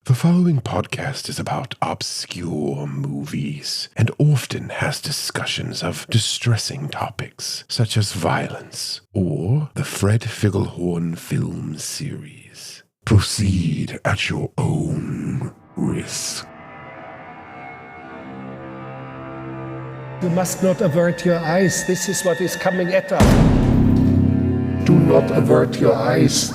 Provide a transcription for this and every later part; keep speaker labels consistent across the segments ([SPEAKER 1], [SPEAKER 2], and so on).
[SPEAKER 1] The following podcast is about obscure movies and often has discussions of distressing topics such as violence or the Fred Figglehorn film series. Proceed at your own risk.
[SPEAKER 2] You must not avert your eyes. This is what is coming at us. Do not avert your eyes.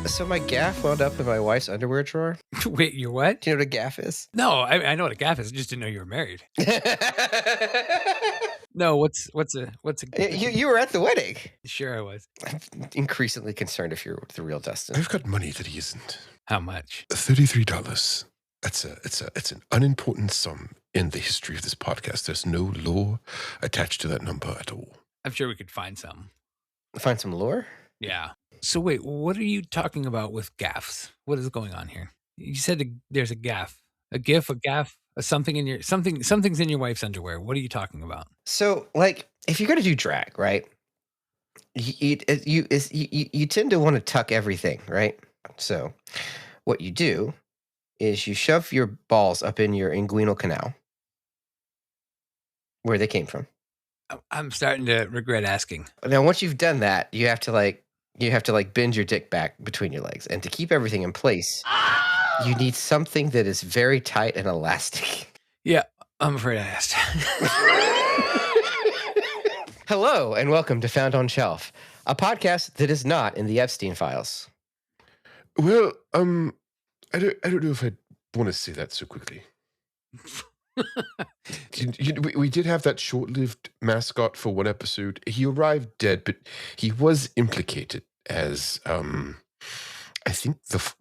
[SPEAKER 3] So my gaff wound up in my wife's underwear drawer.
[SPEAKER 4] Wait, your what?
[SPEAKER 3] Do you know what a gaff is?
[SPEAKER 4] No, I know what a gaff is. I just didn't know you were married. No, what's a
[SPEAKER 3] You were at the wedding.
[SPEAKER 4] Sure I was.
[SPEAKER 3] I'm increasingly concerned if you're the real Dustin.
[SPEAKER 1] I've got money that he isn't.
[SPEAKER 4] How much?
[SPEAKER 1] $33. It's an unimportant sum in the history of this podcast. There's no law attached to that number at all.
[SPEAKER 4] I'm sure we could find some.
[SPEAKER 3] Find some lore?
[SPEAKER 4] Yeah. So wait, what are you talking about with gaffs? What is going on here? You said there's a gaff, a gif, a gaff, something in your something's in your wife's underwear. What are you talking about?
[SPEAKER 3] So, like, if you're gonna do drag, right? You tend to want to tuck everything, right? So, what you do is you shove your balls up in your inguinal canal, where they came from.
[SPEAKER 4] I'm starting to regret asking.
[SPEAKER 3] Now, once you've done that, you have to bend your dick back between your legs, and to keep everything in place, you need something that is very tight and elastic.
[SPEAKER 4] Yeah, I'm afraid I asked.
[SPEAKER 3] Hello, and welcome to Found on Shelf, a podcast that is not in the Epstein files.
[SPEAKER 1] Well, I don't know if I want to say that so quickly. We did have that short-lived mascot for one episode. He arrived dead, but he was implicated as, I think,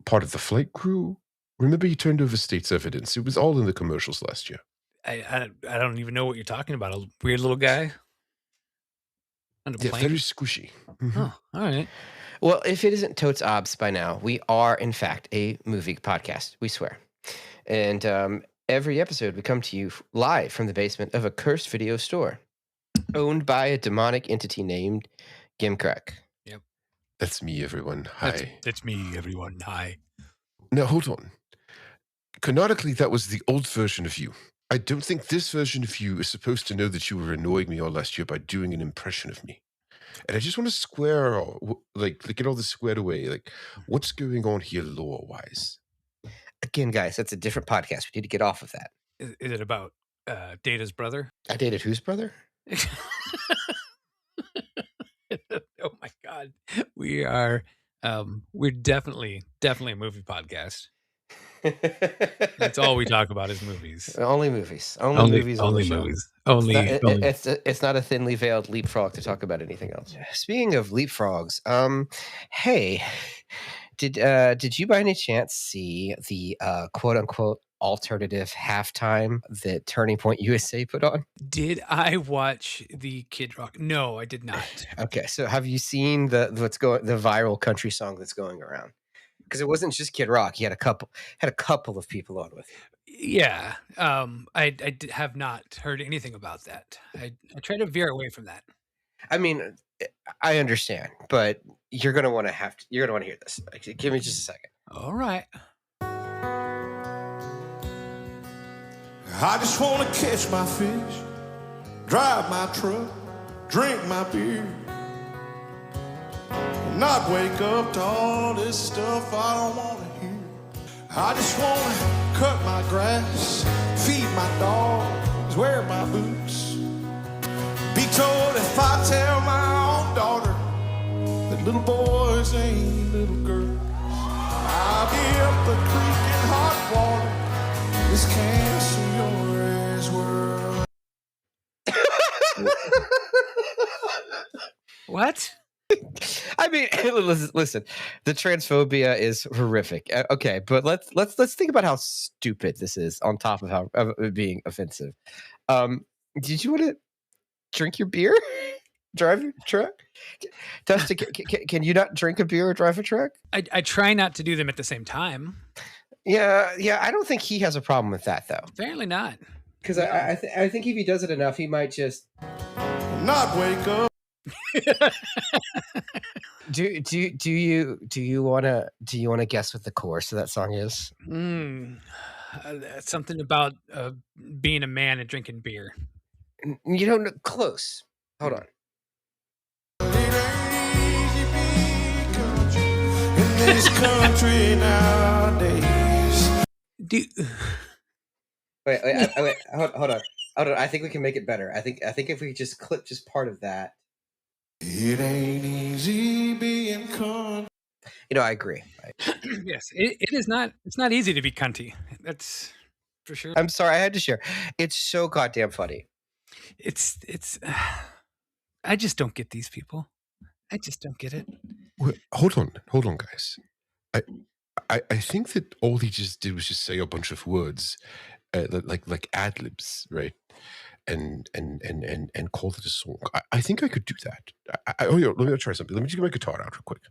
[SPEAKER 1] part of the flight crew. Remember, he turned over state's evidence. It was all in the commercials last year.
[SPEAKER 4] I don't even know what you're talking about. A weird little guy. On a
[SPEAKER 1] Yeah,
[SPEAKER 4] plane?
[SPEAKER 1] very squishy. Mhm.
[SPEAKER 4] Oh, all right.
[SPEAKER 3] Well, if it isn't totes obs by now, we are, in fact, a movie podcast. We swear. And every episode, we come to you live from the basement of a cursed video store owned by a demonic entity named Gimcrack.
[SPEAKER 4] Yep.
[SPEAKER 1] That's me, everyone. Hi.
[SPEAKER 4] That's me, everyone. Hi.
[SPEAKER 1] Now, hold on. Canonically, that was the old version of you. I don't think this version of you is supposed to know that you were annoying me all last year by doing an impression of me. And I just want to get all this squared away. Like, what's going on here lore-wise?
[SPEAKER 3] Again, guys, that's a different podcast. We need to get off of that.
[SPEAKER 4] Is it about Data's brother?
[SPEAKER 3] I dated whose brother?
[SPEAKER 4] Oh my God. We're definitely a movie podcast. That's all we talk about is movies.
[SPEAKER 3] Only movies. Only movies.
[SPEAKER 4] Only movies. Only.
[SPEAKER 3] It's not a thinly veiled leapfrog to talk about anything else. Speaking of leapfrogs, hey, did you by any chance see the quote unquote alternative halftime that Turning Point USA put on?
[SPEAKER 4] Did I watch the Kid Rock? No, I did not.
[SPEAKER 3] Okay, so have you seen the viral country song that's going around? Because it wasn't just Kid Rock; he had a couple of people on with him.
[SPEAKER 4] Yeah, I have not heard anything about that. I try to veer away from that.
[SPEAKER 3] I mean, I understand, but you're gonna want to hear this. Like, give me just a second.
[SPEAKER 4] All right.
[SPEAKER 5] I just want to catch my fish, drive my truck, drink my beer, not wake up to all this stuff I don't want to hear. I just want to cut my grass, feed my dogs, wear my boots, be told if I tell my own daughter that little boys ain't little girls, I'll be up the creek in hot water. This cancel your ass world.
[SPEAKER 4] What?
[SPEAKER 3] I mean, listen, the transphobia is horrific. Okay, but let's think about how stupid this is on top of it being offensive. Did you want to drink your beer? Drive your truck? Dustin, can you not drink a beer or drive a truck?
[SPEAKER 4] I try not to do them at the same time.
[SPEAKER 3] Yeah. I don't think he has a problem with that, though.
[SPEAKER 4] Apparently not.
[SPEAKER 3] Because I think if he does it enough, he might just
[SPEAKER 5] Not wake up.
[SPEAKER 3] Do you wanna guess what the chorus of that song is?
[SPEAKER 4] Something about being a man and drinking beer.
[SPEAKER 3] You don't know. Close. Hold on.
[SPEAKER 5] It ain't easy being country in this country nowadays.
[SPEAKER 3] Wait. Hold on. I think we can make it better. I think if we just clip just part of that.
[SPEAKER 5] It ain't easy being country.
[SPEAKER 3] I agree.
[SPEAKER 4] Yes, it is not. It's not easy to be cunty. That's for sure.
[SPEAKER 3] I'm sorry, I had to share. It's so goddamn funny.
[SPEAKER 4] It's. I just don't get these people. I just don't get it.
[SPEAKER 1] Well, hold on, guys. I think that all he just did was just say a bunch of words, like ad libs, right? And call it a song. I think I could do that. Let me try something. Let me just get my guitar out real quick.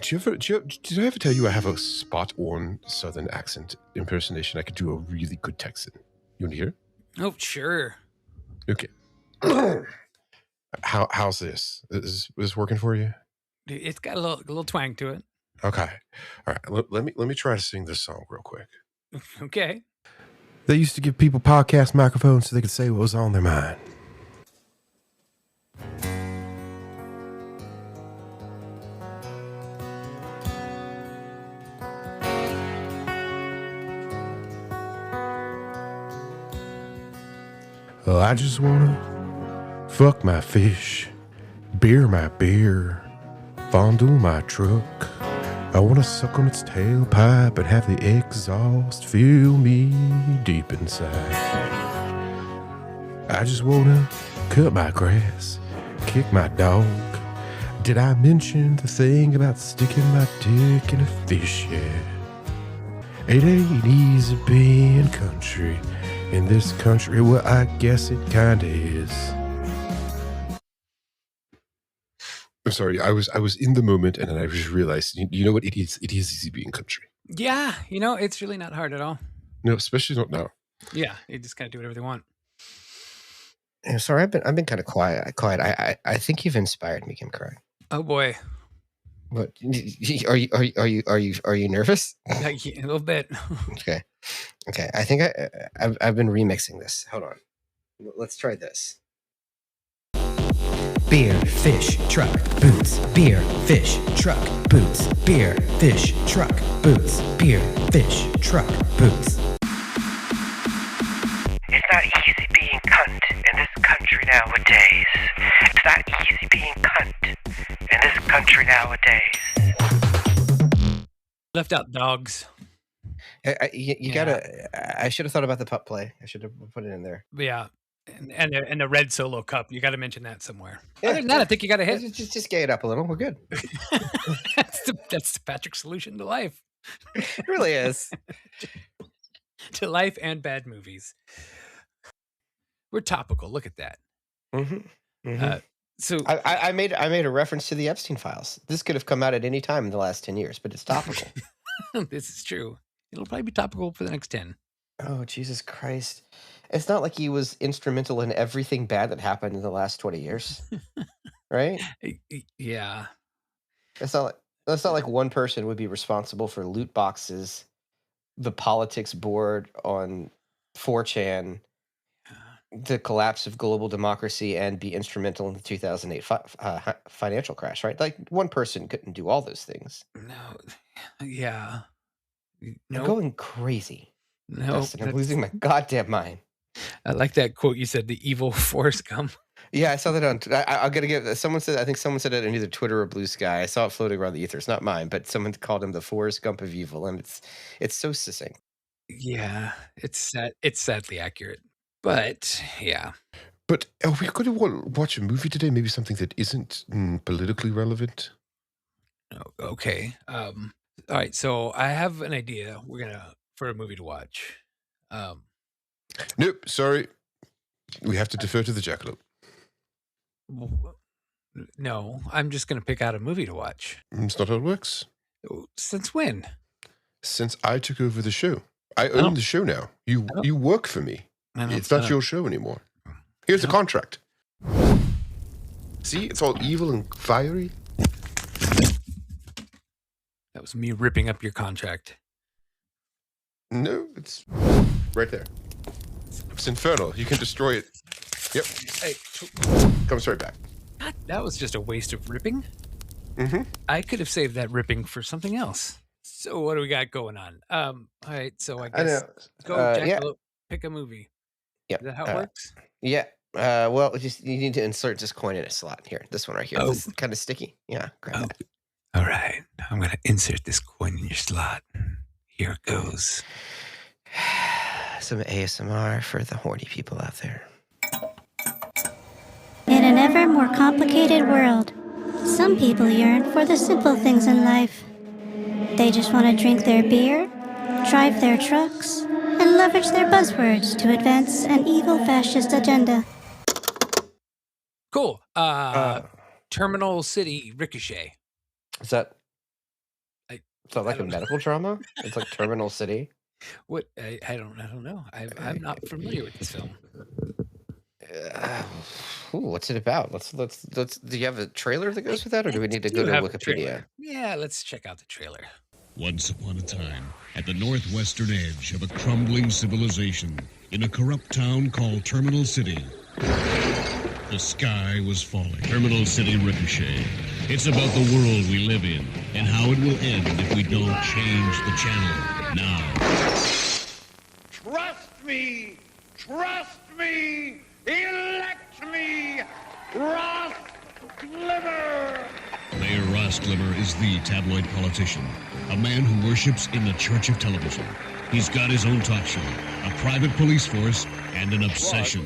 [SPEAKER 1] Did I ever tell you I have a spot-on Southern accent impersonation? I could do a really good Texan. You want to hear?
[SPEAKER 4] Oh, sure.
[SPEAKER 1] Okay. How's this? Is this working for you?
[SPEAKER 4] It's got a little twang to it.
[SPEAKER 1] Okay. All right. Let me try to sing this song real quick.
[SPEAKER 4] Okay.
[SPEAKER 1] They used to give people podcast microphones so they could say what was on their mind. Well, I just wanna fuck my fish, beer my beer, fondle my truck. I wanna suck on its tailpipe and have the exhaust fill me deep inside. I just wanna cut my grass, kick my dog. Did I mention the thing about sticking my dick in a fish yet? It ain't easy being country in this country. Well, I guess it kinda is. I'm sorry, I was in the moment and then I just realized, you know what, it is easy being country.
[SPEAKER 4] Yeah, it's really not hard at all.
[SPEAKER 1] No, especially not now.
[SPEAKER 4] Yeah, you just gotta do whatever they want.
[SPEAKER 3] I'm sorry, I've been kind of quiet. I think you've inspired me, Kim Cry.
[SPEAKER 4] Oh boy.
[SPEAKER 3] What are you nervous?
[SPEAKER 4] A little bit.
[SPEAKER 3] Okay. I think I've been remixing this. Hold on. Let's try this.
[SPEAKER 6] Beer, fish, truck, boots. Beer, fish, truck, boots. Beer, fish, truck, boots. Beer, fish, truck, boots.
[SPEAKER 7] It's not easy being cunt in this country nowadays. It's not easy being cunt in this country nowadays.
[SPEAKER 4] Left out dogs.
[SPEAKER 3] You gotta. I should have thought about the pup play. I should have put it in there.
[SPEAKER 4] But yeah. And the red Solo cup. You got to mention that somewhere. Other than that, I think you got to hit.
[SPEAKER 3] Just gay it up a little. We're good.
[SPEAKER 4] That's Patrick's solution to life.
[SPEAKER 3] It really is.
[SPEAKER 4] To life and bad movies. We're topical. Look at that. So
[SPEAKER 3] I made a reference to the Epstein files. This could have come out at any time in the last 10 years, but it's topical.
[SPEAKER 4] This is true. It'll probably be topical for the next 10.
[SPEAKER 3] Oh, Jesus Christ. It's not like he was instrumental in everything bad that happened in the last 20 years. Right?
[SPEAKER 4] Yeah.
[SPEAKER 3] That's not like one person would be responsible for loot boxes, the politics board on 4chan, the collapse of global democracy, and be instrumental in the 2008 financial crash, right? Like one person couldn't do all those things.
[SPEAKER 4] No. Yeah.
[SPEAKER 3] I'm going crazy.
[SPEAKER 4] No.
[SPEAKER 3] Dustin, I'm losing my goddamn mind.
[SPEAKER 4] I like that quote you said, the evil Forrest Gump.
[SPEAKER 3] Yeah, I saw that on. I'm gonna give. Someone said. I think someone said it in either Twitter or Blue Sky. I saw it floating around the ether. It's not mine, but someone called him the Forrest Gump of evil, and it's so succinct.
[SPEAKER 4] Yeah, it's sad. It's sadly accurate, but yeah.
[SPEAKER 1] But are we going to watch a movie today? Maybe something that isn't politically relevant?
[SPEAKER 4] Okay. All right. So I have an idea. For a movie to watch.
[SPEAKER 1] Nope, sorry. We have to defer to the jackalope.
[SPEAKER 4] No, I'm just gonna pick out a movie to watch.
[SPEAKER 1] It's not how it works.
[SPEAKER 4] Since when?
[SPEAKER 1] Since I took over the show. I own the show now. You work for me. It's not your show anymore. Here's the contract. See, it's all evil and fiery.
[SPEAKER 4] That was me ripping up your contract.
[SPEAKER 1] No, it's right there. It's infernal. You can destroy it. Yep.
[SPEAKER 4] Hey,
[SPEAKER 1] Comes right back.
[SPEAKER 4] God, that was just a waste of ripping.
[SPEAKER 1] Mm-hmm.
[SPEAKER 4] I could have saved that ripping for something else. So what do we got going on? All right, so I guess go Jackalope, pick a movie.
[SPEAKER 3] Yeah.
[SPEAKER 4] Is that how it works?
[SPEAKER 3] Yeah. Well, you need to insert this coin in a slot here. This one right here.
[SPEAKER 4] Oh.
[SPEAKER 3] This is kind of sticky. Yeah. Grab that.
[SPEAKER 4] All right. I'm going to insert this coin in your slot. Here it goes.
[SPEAKER 3] Some ASMR for the horny people out there.
[SPEAKER 8] In an ever more complicated world, some people yearn for the simple things in life. They just want to drink their beer, drive their trucks, and leverage their buzzwords to advance an evil fascist agenda.
[SPEAKER 4] Cool. Terminal City Ricochet.
[SPEAKER 3] Is that
[SPEAKER 4] I
[SPEAKER 3] like a
[SPEAKER 4] don't know.
[SPEAKER 3] medical drama? It's like Terminal City.
[SPEAKER 4] What? I don't know. I'm not familiar with this film.
[SPEAKER 3] What's it about? Let's. Do you have a trailer that goes with that, or do we need to go to
[SPEAKER 4] have a
[SPEAKER 3] Wikipedia?
[SPEAKER 4] trailer. Yeah, let's check out the trailer.
[SPEAKER 9] Once upon a time, at the northwestern edge of a crumbling civilization, in a corrupt town called Terminal City, the sky was falling. Terminal City Ricochet. It's about the world we live in and how it will end if we don't change the channel now.
[SPEAKER 5] Trust me! Trust me! Elect me! Ross Glimmer!
[SPEAKER 9] Mayor Ross Glimmer is the tabloid politician, a man who worships in the Church of Television. He's got his own talk show, a private police force, and an obsession.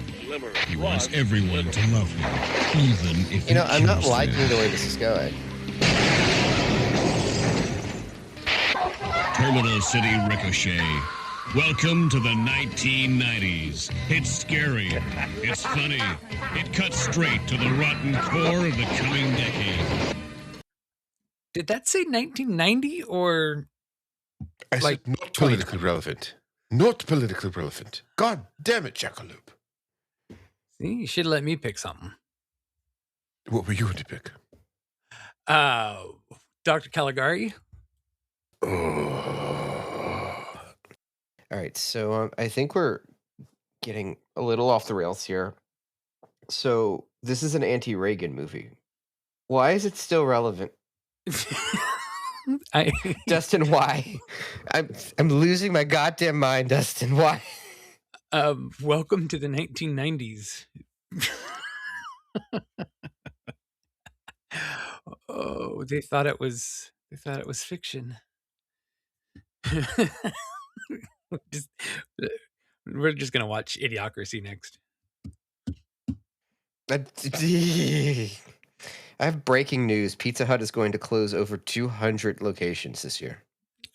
[SPEAKER 9] He wants everyone to love him, even if
[SPEAKER 3] I'm not liking the way this is going.
[SPEAKER 9] Terminal City Ricochet. Welcome to the 1990s. It's scary. It's funny. It cuts straight to the rotten core of the coming decade.
[SPEAKER 4] Did that say 1990 or
[SPEAKER 1] I said not politically relevant. Not politically relevant. God damn it, Jackalope.
[SPEAKER 4] See, you should let me pick something.
[SPEAKER 1] What were you going to pick?
[SPEAKER 4] Dr. Caligari.
[SPEAKER 3] All right, so I think we're getting a little off the rails here. So this is an anti-Reagan movie. Why is it still relevant? Dustin, why? I'm losing my goddamn mind, Dustin. Why?
[SPEAKER 4] Welcome to the 1990s. Oh, they thought it was fiction. We're just gonna watch Idiocracy next.
[SPEAKER 3] I have breaking news. Pizza Hut is going to close over 200 locations this year.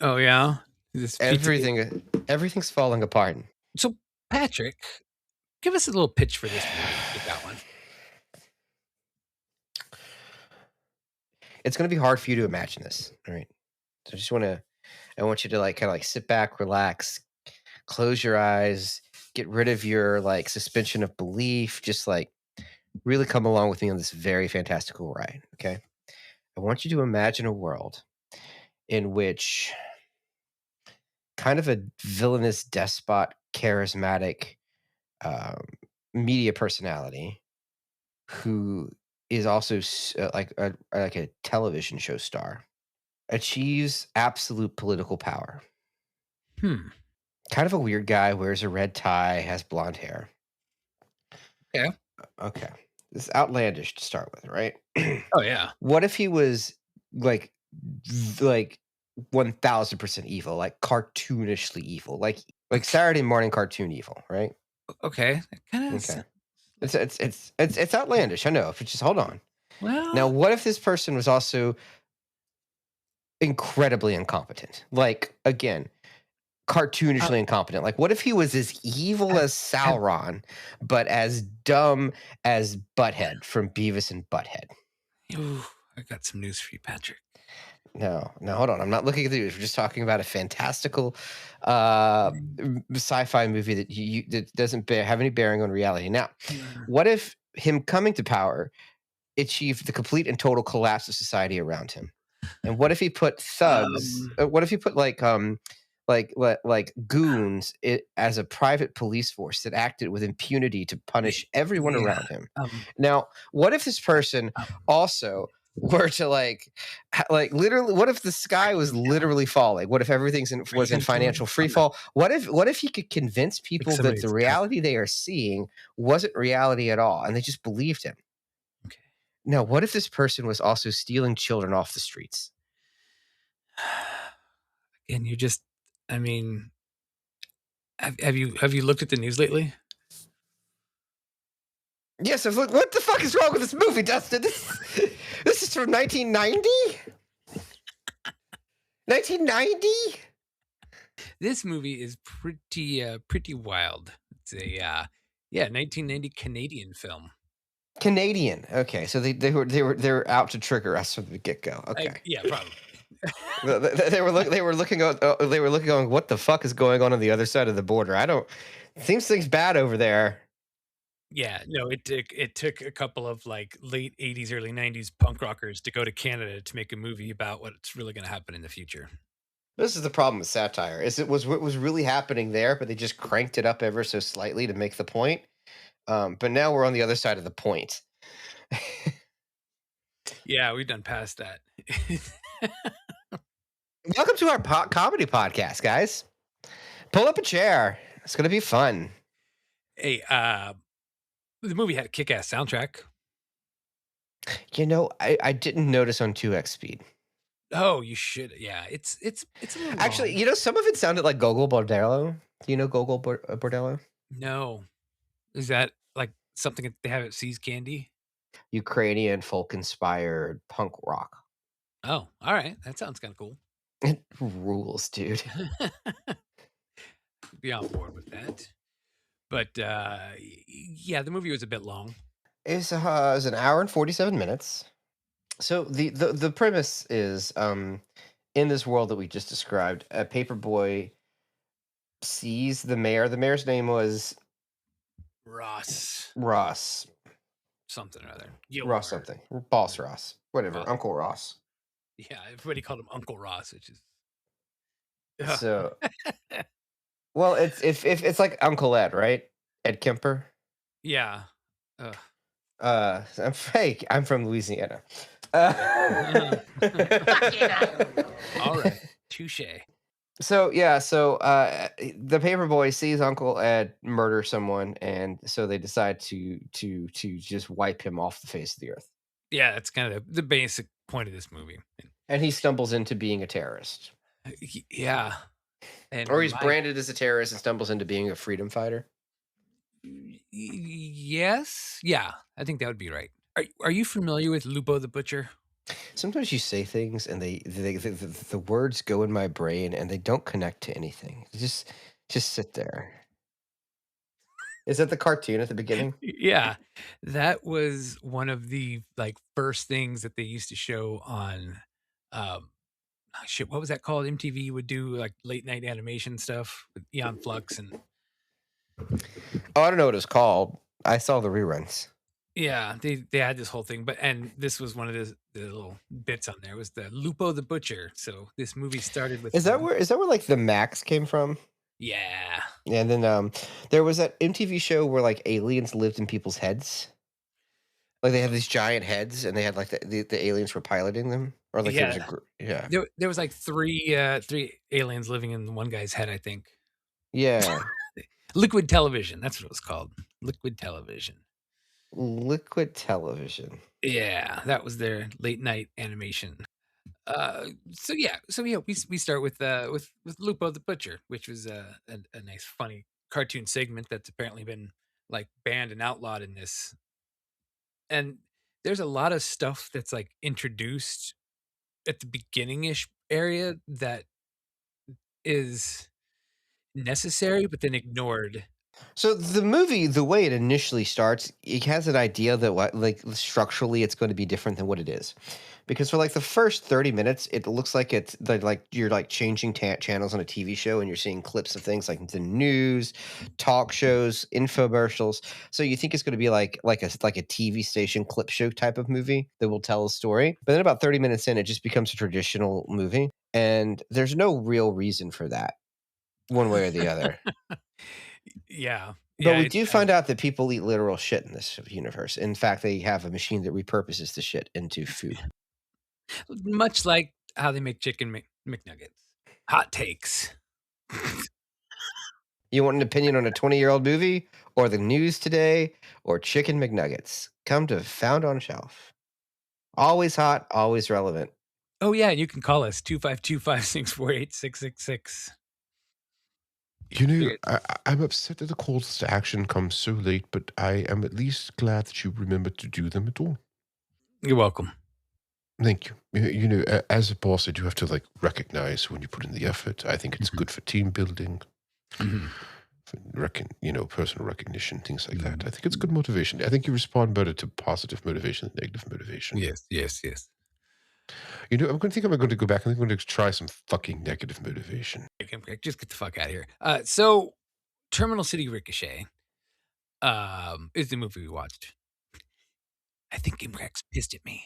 [SPEAKER 4] Oh yeah,
[SPEAKER 3] Everything's falling apart.
[SPEAKER 4] So Patrick, give us a little pitch for this movie. Get that one.
[SPEAKER 3] It's going to be hard for you to imagine this. All right. So I want you to kind of sit back, relax, close your eyes, get rid of your suspension of belief. Just really come along with me on this very fantastical ride. Okay. I want you to imagine a world in which kind of a villainous despot, charismatic media personality who is also like a television show star achieves absolute political power. Kind of a weird guy, wears a red tie, has blonde hair.
[SPEAKER 4] Yeah.
[SPEAKER 3] Okay. This is outlandish to start with, right?
[SPEAKER 4] Oh yeah.
[SPEAKER 3] What if he was like 1000% evil, like cartoonishly evil, like Saturday morning cartoon evil, right?
[SPEAKER 4] Okay. Kind of
[SPEAKER 3] It's outlandish. I know. But just hold on.
[SPEAKER 4] Well,
[SPEAKER 3] Now, what if this person was also incredibly incompetent? Like, again, cartoonishly incompetent. Like, what if he was as evil as Sauron, but as dumb as Butthead from Beavis and Butthead?
[SPEAKER 4] ooh, I got some news for you, Patrick.
[SPEAKER 3] No, hold on. I'm not looking at the news. We're just talking about a fantastical sci-fi movie that that doesn't have any bearing on reality. Now, what if him coming to power achieved the complete and total collapse of society around him? And what if he put thugs? What if he put like goons as a private police force that acted with impunity to punish everyone around him? Now, what if this person also were to like literally? What if the sky was literally falling? What if everything was in financial free fall? What if he could convince people that the reality they are seeing wasn't reality at all, and they just believed him?
[SPEAKER 4] Okay.
[SPEAKER 3] Now, what if this person was also stealing children off the streets?
[SPEAKER 4] And you just, I mean, have you looked at the news lately?
[SPEAKER 3] Yes, I've looked. What the fuck is wrong with this movie, Dustin? This is from 1990. 1990.
[SPEAKER 4] This movie is pretty wild. It's a 1990 Canadian film.
[SPEAKER 3] Canadian. Okay, so they were out to trigger us from the get go. Okay.
[SPEAKER 4] Yeah, probably.
[SPEAKER 3] they were looking going, what the fuck is going on the other side of the border? Seems things bad over there.
[SPEAKER 4] Yeah, no, it took a couple of like late 80s, early 90s punk rockers to go to Canada to make a movie about what's really going to happen in the future.
[SPEAKER 3] This is the problem with satire. It was what was really happening there, but they just cranked it up ever so slightly to make the point. But now we're on the other side of the point.
[SPEAKER 4] Yeah, we've done past that.
[SPEAKER 3] Welcome to our comedy podcast, guys. Pull up a chair. It's going to be fun.
[SPEAKER 4] Hey, the movie had a kick-ass soundtrack.
[SPEAKER 3] You know, I didn't notice on 2x speed.
[SPEAKER 4] Oh, you should. Yeah, it's a little
[SPEAKER 3] actually
[SPEAKER 4] long.
[SPEAKER 3] You know, some of it sounded like Gogol Bordello. Do you know Gogol Bordello?
[SPEAKER 4] No, is that like something that they have at See's Candy?
[SPEAKER 3] Ukrainian folk-inspired punk rock.
[SPEAKER 4] Oh, all right, that sounds kind of cool.
[SPEAKER 3] It rules, dude.
[SPEAKER 4] Be on board with that. But yeah, the movie was a bit long.
[SPEAKER 3] It was an hour and 47 minutes. So the premise is, in this world that we just described, a paperboy sees the mayor. The mayor's name was
[SPEAKER 4] Ross. Something or other.
[SPEAKER 3] Ross something. Boss Ross. Whatever. Uncle Ross.
[SPEAKER 4] Yeah, everybody called him Uncle Ross, which is
[SPEAKER 3] so. Well, it's like Uncle Ed, right? Ed Kemper.
[SPEAKER 4] Yeah.
[SPEAKER 3] I'm fake. I'm from Louisiana.
[SPEAKER 4] All right. Touche.
[SPEAKER 3] So the paperboy sees Uncle Ed murder someone, and so they decide to just wipe him off the face of the earth.
[SPEAKER 4] Yeah, that's kind of the basic point of this movie.
[SPEAKER 3] And he stumbles into being a terrorist.
[SPEAKER 4] Yeah.
[SPEAKER 3] Or he's branded as a terrorist and stumbles into being a freedom fighter.
[SPEAKER 4] Yes. Yeah, I think that would be right. Are you familiar with Lupo the Butcher?
[SPEAKER 3] Sometimes you say things and the words go in my brain and they don't connect to anything. They just sit there. Is that the cartoon at the beginning?
[SPEAKER 4] Yeah, that was one of the like first things that they used to show on what was that called? MTV would do like late night animation stuff with Eon Flux and
[SPEAKER 3] I don't know what it's called. I saw the reruns.
[SPEAKER 4] Yeah, they had this whole thing, and this was one of the little bits on there was the Lupo the Butcher. So this movie started with
[SPEAKER 3] Is that where like the Max came from?
[SPEAKER 4] Yeah.
[SPEAKER 3] And then there was that MTV show where like aliens lived in people's heads. Like they had these giant heads, and they had like the aliens were piloting them, or like
[SPEAKER 4] there was like three aliens living in one guy's head, I think.
[SPEAKER 3] Yeah.
[SPEAKER 4] Liquid television. That's what it was called. Liquid television.
[SPEAKER 3] Liquid television.
[SPEAKER 4] Yeah, that was their late night animation. So we start with Lupo the Butcher, which was a nice funny cartoon segment that's apparently been like banned and outlawed in this. And there's a lot of stuff that's like introduced at the beginning-ish area that is necessary, but then ignored.
[SPEAKER 3] So the movie, the way it initially starts, it has an idea that like structurally it's going to be different than what it is, because for like the first 30 minutes, it looks like it's like you're like changing channels on a TV show, and you're seeing clips of things like the news, talk shows, infomercials. So you think it's going to be like a TV station clip show type of movie that will tell a story. But then about 30 minutes in, it just becomes a traditional movie, and there's no real reason for that, one way or the other.
[SPEAKER 4] Yeah.
[SPEAKER 3] But we do find out that people eat literal shit in this universe. In fact, they have a machine that repurposes the shit into food.
[SPEAKER 4] Much like how they make chicken McNuggets. Hot takes.
[SPEAKER 3] You want an opinion on a 20-year-old movie, or the news today, or chicken McNuggets? Come to Found on Shelf. Always hot, always relevant.
[SPEAKER 4] Oh, yeah, and you can call us 252-564-8666.
[SPEAKER 1] You know, I'm upset that the calls to action come so late, but I am at least glad that you remembered to do them at all.
[SPEAKER 4] You're welcome.
[SPEAKER 1] Thank you. You know, as a boss, I do have to like recognize when you put in the effort. I think it's good for team building, for personal recognition, things like that. I think it's good motivation. I think you respond better to positive motivation than negative motivation.
[SPEAKER 4] Yes.
[SPEAKER 1] You know, I'm going to go back and I'm going to try some fucking negative motivation.
[SPEAKER 4] Just get the fuck out of here. So, Terminal City Ricochet is the movie we watched. I think Imrex pissed at me.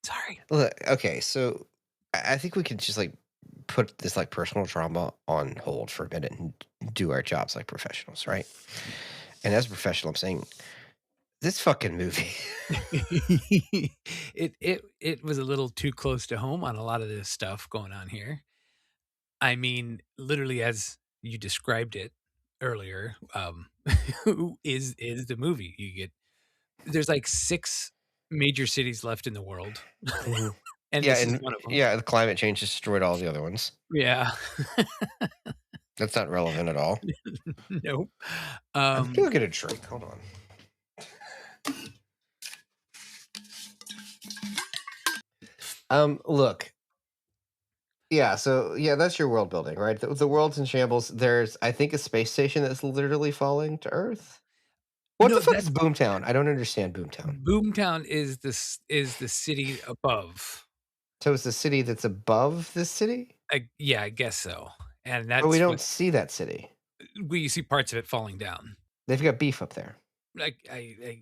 [SPEAKER 4] Sorry.
[SPEAKER 3] Look, okay, so I think we could just like put this like personal drama on hold for a minute and do our jobs like professionals, right? And as a professional, I'm saying this fucking movie.
[SPEAKER 4] it was a little too close to home on a lot of this stuff going on here. I mean, literally as you described it earlier, who is the movie? There's like 6 major cities left in the world. And
[SPEAKER 3] yeah,
[SPEAKER 4] this
[SPEAKER 3] and
[SPEAKER 4] is one of them.
[SPEAKER 3] yeah, the climate change destroyed all the other ones.
[SPEAKER 4] Yeah.
[SPEAKER 3] That's not relevant at all.
[SPEAKER 4] Nope.
[SPEAKER 3] I think we'll get a drink. Hold on. Look. Yeah, so yeah, that's your world building, right? The world's in shambles. There's, I think, a space station that's literally falling to Earth. What the fuck is Boomtown? I don't understand Boomtown.
[SPEAKER 4] Boomtown is the city above.
[SPEAKER 3] So it's the city that's above this city?
[SPEAKER 4] Yeah, I guess so. And that's
[SPEAKER 3] but we don't see that city.
[SPEAKER 4] We see parts of it falling down.
[SPEAKER 3] They've got beef up there.
[SPEAKER 4] I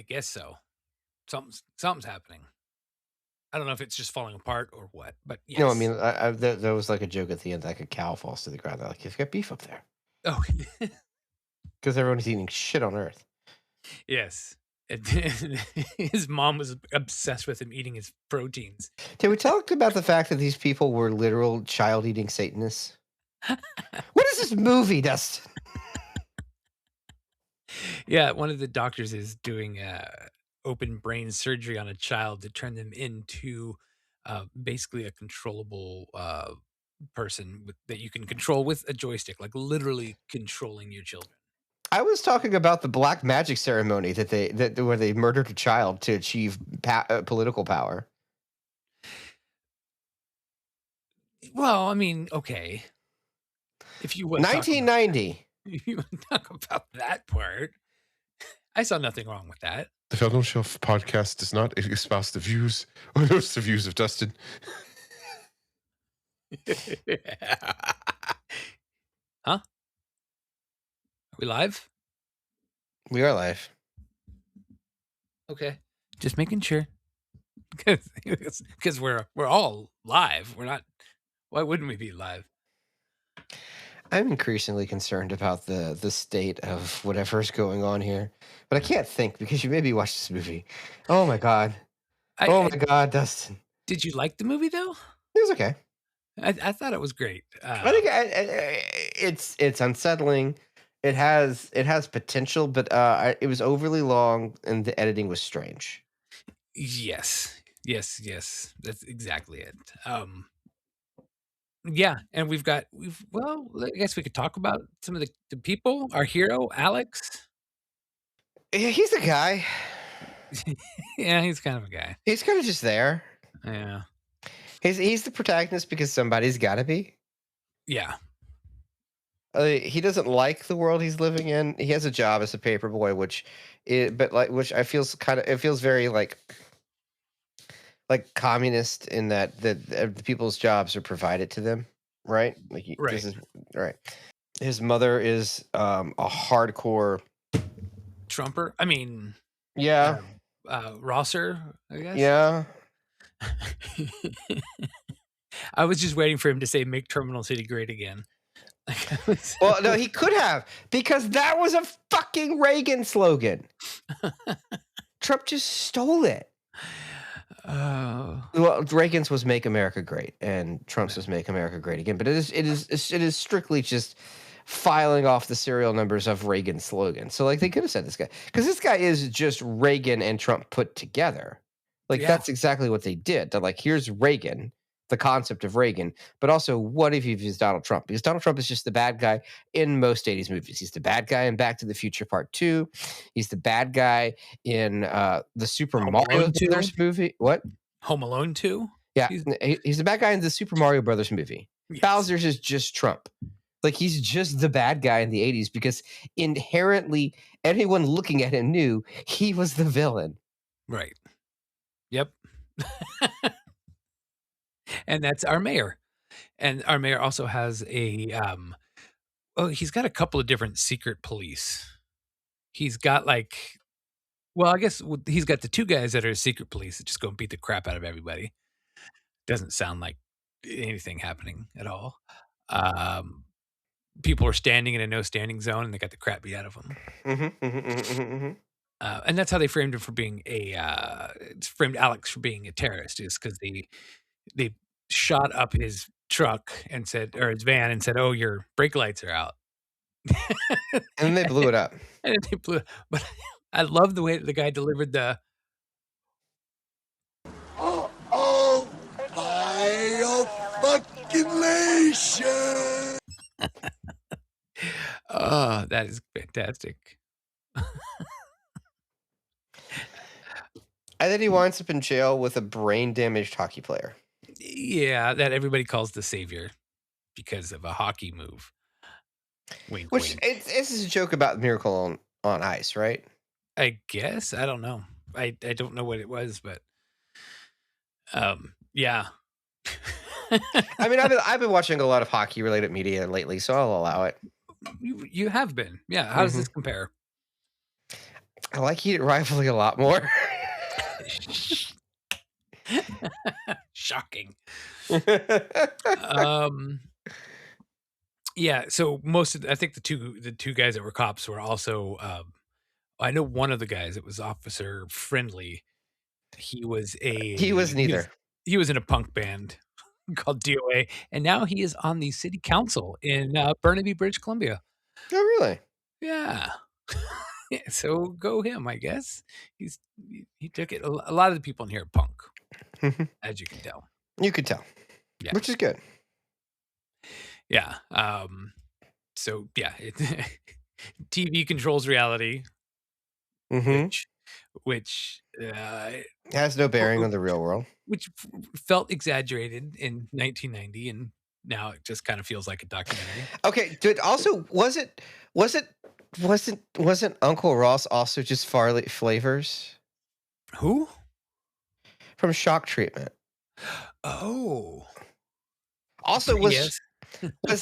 [SPEAKER 4] guess so. Something's happening. I don't know if it's just falling apart or what, but yes.
[SPEAKER 3] No, I mean, there was like a joke at the end, like a cow falls to the ground. They're like, you've got beef up there.
[SPEAKER 4] Oh.
[SPEAKER 3] Because everyone's eating shit on Earth.
[SPEAKER 4] Yes. His mom was obsessed with him eating his proteins.
[SPEAKER 3] Did we talk about the fact that these people were literal child-eating Satanists? What is this movie, Dustin?
[SPEAKER 4] Yeah, one of the doctors is doing open brain surgery on a child to turn them into basically a controllable person that you can control with a joystick, like literally controlling your children.
[SPEAKER 3] I was talking about the black magic ceremony where they murdered a child to achieve political power.
[SPEAKER 4] Well, I mean, okay. If you want
[SPEAKER 3] 1990.
[SPEAKER 4] If you want to talk about that part, I saw nothing wrong with that.
[SPEAKER 1] The Found on Shelf podcast does not espouse the views or endorse the views of Dustin.
[SPEAKER 4] Huh? Are we live?
[SPEAKER 3] We are live.
[SPEAKER 4] Okay. Just making sure. Because we're all live. We're not. Why wouldn't we be live?
[SPEAKER 3] I'm increasingly concerned about the state of whatever's going on here. But I can't think because you made me watch this movie. Oh my God. My God, Dustin.
[SPEAKER 4] Did you like the movie though?
[SPEAKER 3] It was okay.
[SPEAKER 4] I thought it was great.
[SPEAKER 3] I think it's unsettling. It has potential, but it was overly long and the editing was strange.
[SPEAKER 4] Yes. That's exactly it. Yeah, and I guess we could talk about some of the people. Our hero, Alex.
[SPEAKER 3] He's a guy.
[SPEAKER 4] Yeah, he's kind of a guy.
[SPEAKER 3] He's kind of just there.
[SPEAKER 4] Yeah.
[SPEAKER 3] He's the protagonist because somebody's got to be.
[SPEAKER 4] Yeah.
[SPEAKER 3] He doesn't like the world he's living in. He has a job as a paperboy, which I it feels very like communist in that the people's jobs are provided to them, right?
[SPEAKER 4] Right.
[SPEAKER 3] This is right. His mother is a hardcore
[SPEAKER 4] Trumper. I mean,
[SPEAKER 3] yeah,
[SPEAKER 4] Rosser, I guess.
[SPEAKER 3] yeah.
[SPEAKER 4] I was just waiting for him to say "Make Terminal City Great Again."
[SPEAKER 3] Well, no, he could have, because that was a fucking Reagan slogan. Trump just stole it. Well, Reagan's was "Make America Great," and Trump's was "Make America Great Again." But it is strictly just filing off the serial numbers of Reagan's slogan. So like they could have said this guy, because this guy is just Reagan and Trump put together. Like that's exactly what they did. They're like, here's Reagan, the concept of Reagan, but also what if he's Donald Trump? Because Donald Trump is just the bad guy in most 80s movies. He's the bad guy in Back to the Future Part 2. He's the bad guy in the Super Mario Brothers movie. What?
[SPEAKER 4] Home Alone 2?
[SPEAKER 3] Yeah, he's the bad guy in the Super Mario Brothers movie. Yes. Bowser's is just Trump. Like he's just the bad guy in the 80s because inherently anyone looking at him knew he was the villain.
[SPEAKER 4] Right. Yep. And that's our mayor. And our mayor also has a he's got a couple of different secret police. He's got I guess he's got the two guys that are secret police that just go and beat the crap out of everybody. Doesn't sound like anything happening at all. People are standing in a no standing zone and they got the crap beat out of them. And that's how they framed him for being framed Alex for being a terrorist, is because they shot up his truck and said, or his van, and said, "Oh, your brake lights are out."
[SPEAKER 3] And then they blew it up.
[SPEAKER 4] And they blew it. But I love the way that the guy delivered the
[SPEAKER 5] fucking nation.
[SPEAKER 4] Oh, that is fantastic.
[SPEAKER 3] And then he winds up in jail with a brain-damaged hockey player.
[SPEAKER 4] Yeah, that everybody calls the savior because of a hockey move. Wink,
[SPEAKER 3] which
[SPEAKER 4] wink.
[SPEAKER 3] This is a joke about Miracle on Ice, right?
[SPEAKER 4] I guess. I don't know. I don't know what it was, but yeah.
[SPEAKER 3] I mean, I've been watching a lot of hockey-related media lately, so I'll allow it.
[SPEAKER 4] You have been. Yeah. How does this compare?
[SPEAKER 3] I like Heated Rivalry a lot more.
[SPEAKER 4] Shocking. Yeah, so I think the two guys that were cops were also I know one of the guys that was Officer Friendly. He was
[SPEAKER 3] neither.
[SPEAKER 4] He was in a punk band called DOA, and now he is on the city council in Burnaby, British Columbia.
[SPEAKER 3] Oh, really?
[SPEAKER 4] Yeah. Yeah, so go him, I guess. He took it. A lot of the people in here are punk, as you can tell.
[SPEAKER 3] You could tell, yeah, which is good.
[SPEAKER 4] Yeah. So yeah, TV controls reality, which
[SPEAKER 3] has no bearing on the real world,
[SPEAKER 4] which felt exaggerated in 1990, and now it just kind of feels like a documentary.
[SPEAKER 3] Okay, dude. Also, wasn't Uncle Ross also just Farley Flavors?
[SPEAKER 4] Who?
[SPEAKER 3] From Shock Treatment.
[SPEAKER 4] Oh.
[SPEAKER 3] Also, was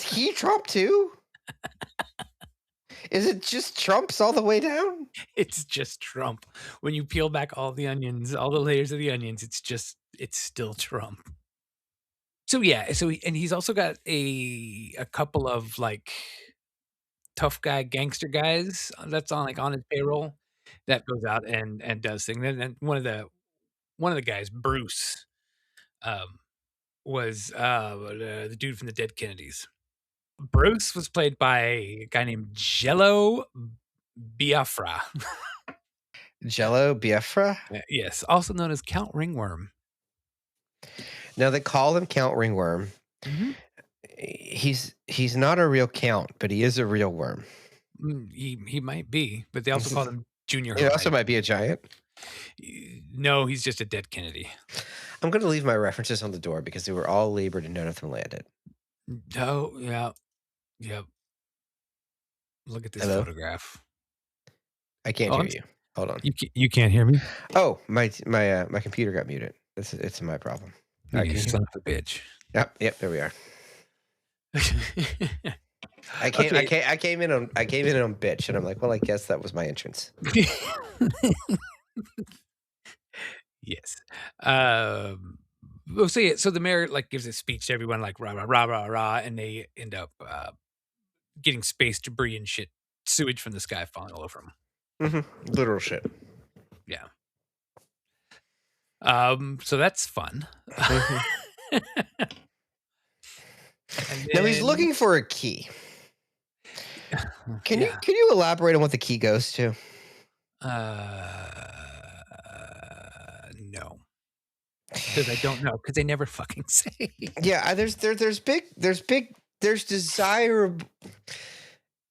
[SPEAKER 3] he Trump too? Is it just Trump's all the way down?
[SPEAKER 4] It's just Trump. When you peel back all the onions, all the layers of the onions, it's still Trump. So yeah, and he's also got a couple of like tough guy gangster guys that's on his payroll that goes out and does things. And one of the guys, Bruce, was the dude from the Dead Kennedys. Bruce was played by a guy named Jello Biafra.
[SPEAKER 3] Jello Biafra?
[SPEAKER 4] Yes, also known as Count Ringworm.
[SPEAKER 3] Now they call him Count Ringworm.
[SPEAKER 4] Mm-hmm.
[SPEAKER 3] He's not a real count, but he is a real worm.
[SPEAKER 4] He might be, but they also call him junior
[SPEAKER 3] He
[SPEAKER 4] high.
[SPEAKER 3] also might be a giant.
[SPEAKER 4] No, he's just a dead Kennedy.
[SPEAKER 3] I'm going to leave my references on the door because they were all labored and none of them landed.
[SPEAKER 4] Oh, yeah. Yep. Look at this
[SPEAKER 3] Hello?
[SPEAKER 4] photograph.
[SPEAKER 3] I can't
[SPEAKER 4] Oh,
[SPEAKER 3] hear
[SPEAKER 4] I'm-
[SPEAKER 3] you. Hold on.
[SPEAKER 4] You can't hear me?
[SPEAKER 3] Oh, my computer got muted. It's my problem. All right,
[SPEAKER 4] You
[SPEAKER 3] can you hear
[SPEAKER 4] son
[SPEAKER 3] me?
[SPEAKER 4] of a bitch.
[SPEAKER 3] Yep, there we are. I came in on bitch, and I'm like, well, I guess that was my entrance.
[SPEAKER 4] Yes. We'll see it. So the mayor like gives a speech to everyone, like rah rah rah rah rah, and they end up getting space debris and shit, sewage from the sky falling all over them.
[SPEAKER 3] Literal shit.
[SPEAKER 4] Yeah. So that's fun.
[SPEAKER 3] Now he's looking for a key. Can
[SPEAKER 4] Yeah.
[SPEAKER 3] you elaborate on what the key goes to?
[SPEAKER 4] No, because I don't know, because they never fucking say.
[SPEAKER 3] Yeah, there's desirable.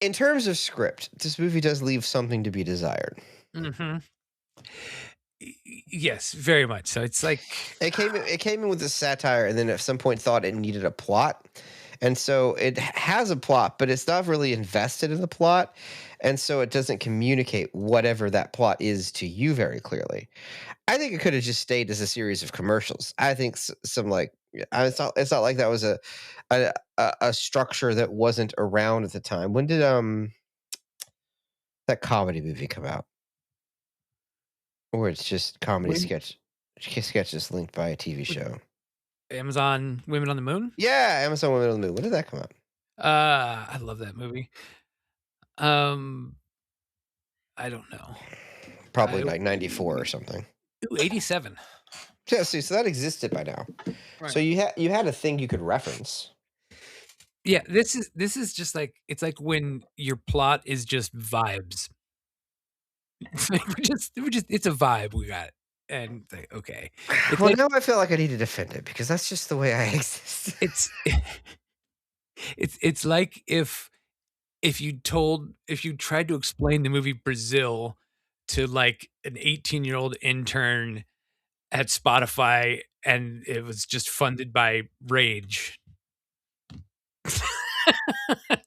[SPEAKER 3] In terms of script, this movie does leave something to be desired.
[SPEAKER 4] Mm-hmm. Yes, very much. So it's like
[SPEAKER 3] It came in with a satire, and then at some point thought it needed a plot, and so it has a plot, but it's not really invested in the plot, and so it doesn't communicate whatever that plot is to you very clearly. I think it could have just stayed as a series of commercials. I think some like it's not like that was a structure that wasn't around at the time. When did that comedy movie come out? Or it's just comedy sketches linked by a TV show.
[SPEAKER 4] Amazon Women on the Moon.
[SPEAKER 3] Yeah, Amazon Women on the Moon. When did that come out?
[SPEAKER 4] I love that movie. I don't know.
[SPEAKER 3] Probably like 94 or something.
[SPEAKER 4] 87.
[SPEAKER 3] Yeah, see, so that existed by now.
[SPEAKER 4] Right.
[SPEAKER 3] So you had a thing you could reference.
[SPEAKER 4] Yeah, this is just like it's like when your plot is just vibes. It's like we're just it's a vibe we got, and it's like okay. It's
[SPEAKER 3] Well,
[SPEAKER 4] like,
[SPEAKER 3] now I feel like I need to defend it because that's just the way I exist.
[SPEAKER 4] it's like if you tried to explain the movie Brazil to like an 18-year-old intern at Spotify and it was just funded by Rage.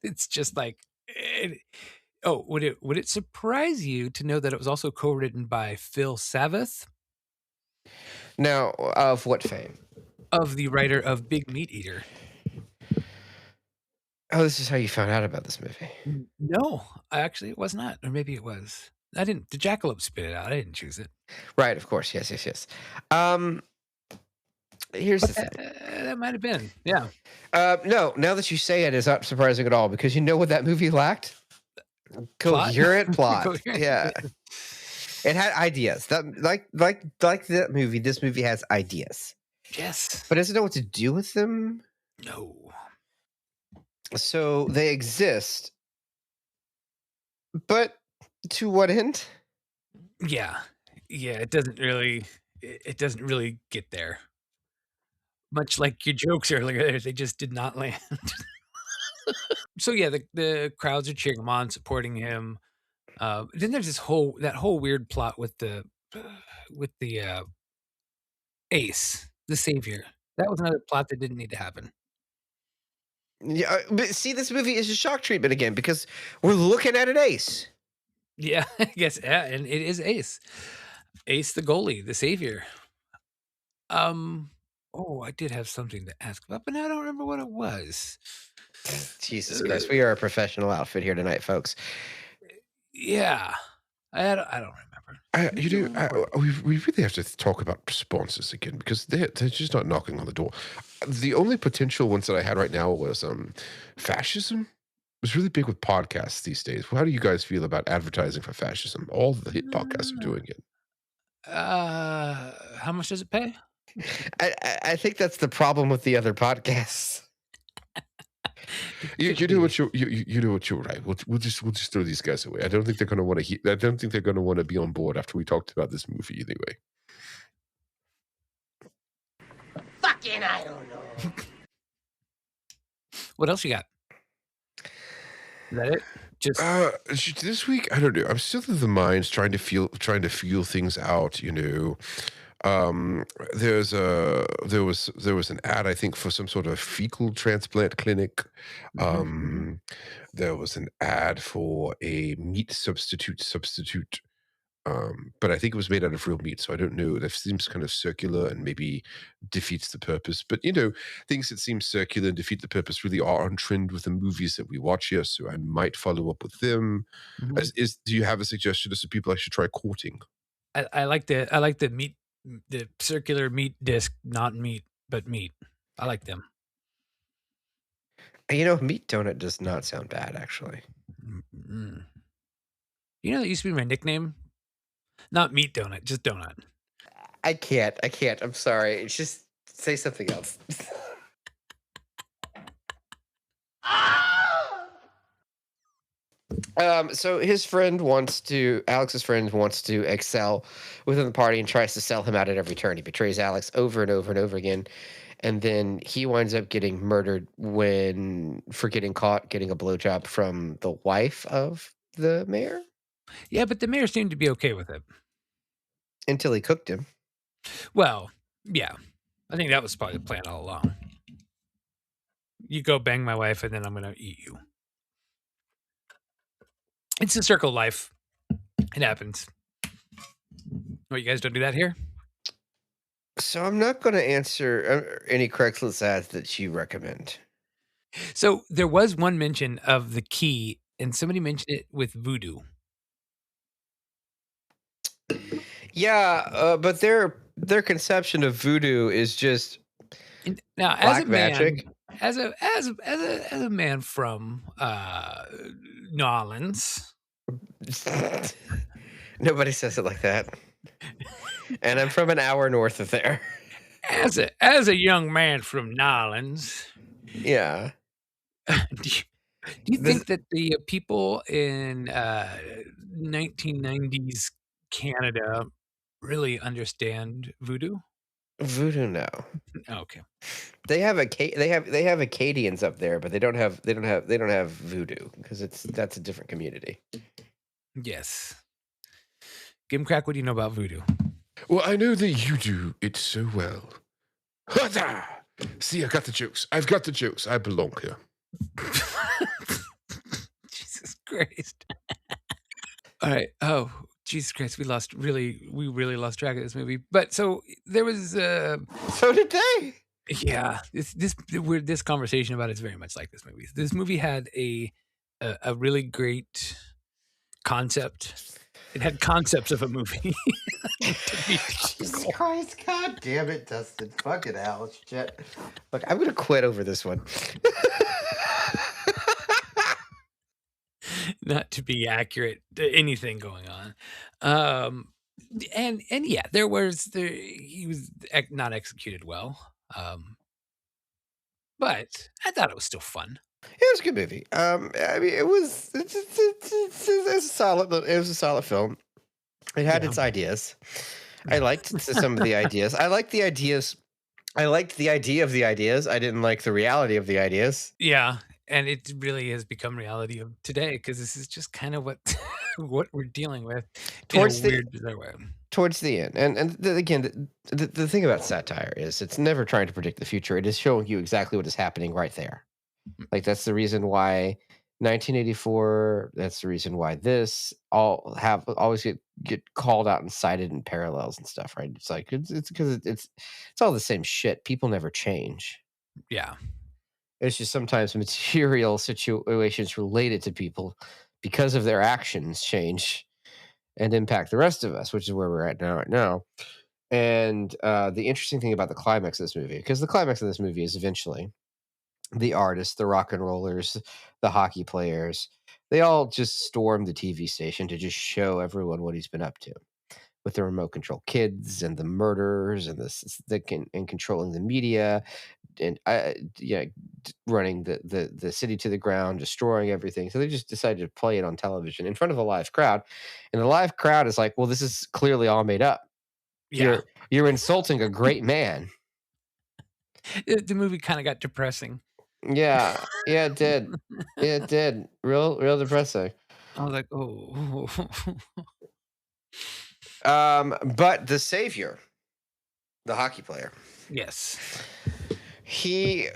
[SPEAKER 4] It's just like would it surprise you to know that it was also co-written by Phil Savith?
[SPEAKER 3] Now, of what fame?
[SPEAKER 4] Of the writer of Big Meat Eater.
[SPEAKER 3] Oh, this is how you found out about this movie.
[SPEAKER 4] No, actually it was not. Or maybe it was. I didn't. The Jackalope spit it out. I didn't choose it.
[SPEAKER 3] Right, of course. Yes. Here's the thing.
[SPEAKER 4] That might have been. Yeah.
[SPEAKER 3] No, now that you say it, it's not surprising at all because you know what that movie lacked? Coherent plot.
[SPEAKER 4] Coherent.
[SPEAKER 3] Yeah. It had ideas. That like that movie, this movie has ideas.
[SPEAKER 4] Yes.
[SPEAKER 3] But doesn't know what to do with them.
[SPEAKER 4] No.
[SPEAKER 3] So they exist. But to what end?
[SPEAKER 4] Yeah. Yeah, it doesn't really get there. Much like your jokes earlier, they just did not land. So yeah, the crowds are cheering him on, supporting him. Then there's that whole weird plot with the Ace, the savior. That was another plot that didn't need to happen.
[SPEAKER 3] Yeah, but see, this movie is a shock treatment again because we're looking at an ace.
[SPEAKER 4] Yeah, I guess. Yeah, and it is Ace. Ace the goalie, the savior. Oh, I did have something to ask about, but I don't remember what it was.
[SPEAKER 3] Jesus Christ, we are a professional outfit here tonight, folks.
[SPEAKER 4] Yeah, I don't remember.
[SPEAKER 1] We really have to talk about sponsors again because they're just not knocking on the door. The only potential ones that I had right now was fascism. It's really big with podcasts these days. How do you guys feel about advertising for fascism? All the hit podcasts are doing it.
[SPEAKER 4] How much does it pay?
[SPEAKER 3] I think that's the problem with the other podcasts.
[SPEAKER 1] You do what you do what you're right. We'll just throw these guys away. I don't think they're going to want to. I don't think they're going to want to be on board after we talked about this movie anyway.
[SPEAKER 7] Fucking I don't know.
[SPEAKER 4] What else you got? Is that it? Just
[SPEAKER 1] This week, I don't know. I'm still in the mines trying to feel things out. There was an ad, I think, for some sort of fecal transplant clinic. There was an ad for a meat substitute. But I think it was made out of real meat, so I don't know. That seems kind of circular and maybe defeats the purpose. But things that seem circular and defeat the purpose really are on trend with the movies that we watch here. So I might follow up with them. Do you have a suggestion as to people I should try courting?
[SPEAKER 4] I like the meat, the circular meat disc, not meat, but meat. I like them.
[SPEAKER 3] Meat donut does not sound bad, actually.
[SPEAKER 4] Mm. That used to be my nickname. Not meat donut, just donut.
[SPEAKER 3] I can't. I'm sorry. It's just say something else. So Alex's friend wants to excel within the party and tries to sell him out at every turn. He betrays Alex over and over and over again. And then he winds up getting murdered for getting caught getting a blowjob from the wife of the mayor.
[SPEAKER 4] Yeah, but the mayor seemed to be okay with it.
[SPEAKER 3] Until he cooked him.
[SPEAKER 4] Well, yeah. I think that was probably the plan all along. You go bang my wife and then I'm going to eat you. It's the circle of life. It happens. What, you guys don't do that here?
[SPEAKER 3] So I'm not going to answer any Craigslist ads that you recommend.
[SPEAKER 4] So there was one mention of the key, and somebody mentioned it with voodoo.
[SPEAKER 3] Yeah, but their conception of voodoo is just
[SPEAKER 4] now
[SPEAKER 3] black as a magic.
[SPEAKER 4] Man, as a man from New Orleans.
[SPEAKER 3] Nobody says it like that. And I'm from an hour north of there.
[SPEAKER 4] As a young man from New Orleans.
[SPEAKER 3] Yeah.
[SPEAKER 4] Do you think that the people in 1990s Canada really understand voodoo?
[SPEAKER 3] Voodoo, no.
[SPEAKER 4] Oh, okay.
[SPEAKER 3] They have Acadians up there, but they don't have voodoo because that's a different community.
[SPEAKER 4] Yes. Gimcrack, what do you know about voodoo?
[SPEAKER 1] Well, I know that you do it so well. Huzzah! See, I got the jokes. I've got the jokes. I belong here.
[SPEAKER 4] Jesus Christ. All right. Oh, Jesus Christ. We really lost track of this movie. But so there was
[SPEAKER 3] so did they.
[SPEAKER 4] Yeah. This conversation about it's very much like this movie. This movie had a really great concept. It had concepts of a movie.
[SPEAKER 3] Jesus Christ, God damn it, Dustin. Fucking hell. Shit. Look, I'm going to quit over this one.
[SPEAKER 4] Not to be accurate to anything going on. And yeah, he was not executed well. But I thought it was still fun.
[SPEAKER 3] It was a good movie. I mean, it was a solid film. It had its ideas. I liked some of the ideas. I liked the ideas. I liked the idea of the ideas. I didn't like the reality of the ideas.
[SPEAKER 4] Yeah, and it really has become reality of today because this is just kind of what we're dealing with towards in a weird, bizarre way.
[SPEAKER 3] Towards the end, again, the thing about satire is it's never trying to predict the future. It is showing you exactly what is happening right there. Like that's the reason why 1984. That's the reason why this always get called out and cited in parallels and stuff, right? It's like it's because it's all the same shit. People never change.
[SPEAKER 4] Yeah,
[SPEAKER 3] it's just sometimes material situations related to people because of their actions change and impact the rest of us, which is where we're at right now. And the interesting thing about the climax of this movie, because the climax of this movie is eventually the artists, the rock and rollers, the hockey players, they all just storm the TV station to just show everyone what he's been up to with the remote control kids and the murders and and controlling the media and running the city to the ground, destroying everything. So they just decided to play it on television in front of a live crowd. And the live crowd is like, well, this is clearly all made up.
[SPEAKER 4] Yeah.
[SPEAKER 3] You're insulting a great man.
[SPEAKER 4] The movie kind of got depressing.
[SPEAKER 3] Yeah, yeah, it did. Yeah, it did. Real depressing.
[SPEAKER 4] I was like, oh,
[SPEAKER 3] But the savior, the hockey player,
[SPEAKER 4] yes,
[SPEAKER 3] he